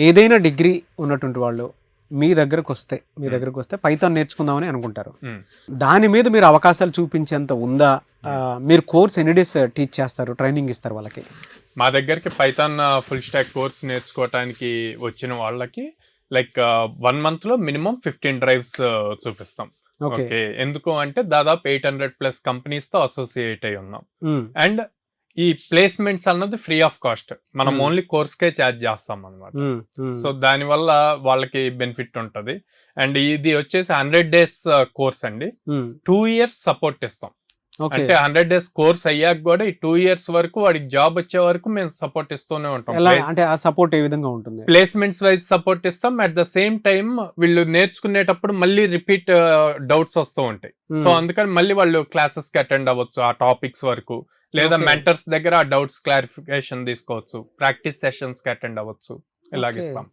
ఏదైనా డిగ్రీ ఉన్నటువంటి వాళ్ళు మీ దగ్గరకు వస్తే పైథాన్ నేర్చుకుందామని అనుకుంటారు. దాని మీద మీరు అవకాశాలు చూపించేంత ఉందా? మీరు కోర్స్ ఎన్ని డేస్ టీచ్ చేస్తారు, ట్రైనింగ్ ఇస్తారు వాళ్ళకి? మా దగ్గరికి పైథాన్ ఫుల్ స్టాక్ కోర్స్ నేర్చుకోవటానికి వచ్చిన వాళ్ళకి లైక్ 1 month లో మినిమం 15 డ్రైవ్స్ చూపిస్తాం. ఓకే, ఎందుకు అంటే దాదాపు 800+ కంపెనీస్ తో అసోసియేట్ అయి ఉన్నాం. అండ్ ఈ ప్లేస్మెంట్స్ అన్నది ఫ్రీ ఆఫ్ కాస్ట్, మనం ఓన్లీ కోర్స్ కే ఛార్జ్ చేస్తాం అనమాట. సో దాని వల్ల వాళ్ళకి బెనిఫిట్ ఉంటది. అండ్ ఇది వచ్చేసి 100 days కోర్స్ అండి. 2 years సపోర్ట్ ఇస్తాం. అంటే 100 days కోర్స్ అయ్యాక కూడా ఈ 2 years వరకు వాడికి జాబ్ వచ్చే వరకు మేము సపోర్ట్ ఇస్తూనే ఉంటాం. అంటే ఆ సపోర్ట్ ఏ విధంగా ఉంటుంది? ప్లేస్మెంట్స్ వైజ్ సపోర్ట్ ఇస్తాం. అట్ ద సేమ్ టైం వీళ్ళు నేర్చుకునేటప్పుడు మళ్ళీ రిపీట్ డౌట్స్ వస్తూ ఉంటాయి. సో అందుకని మళ్ళీ వాళ్ళు క్లాసెస్ కి అటెండ్ అవ్వచ్చు ఆ టాపిక్స్ వరకు, లేదా మెంటర్స్ దగ్గర ఆ డౌట్స్ క్లారిఫికేషన్ తీసుకోవచ్చు, ప్రాక్టీస్ సెషన్స్ కి అటెండ్ అవ్వచ్చు, ఇలాగిస్తాం.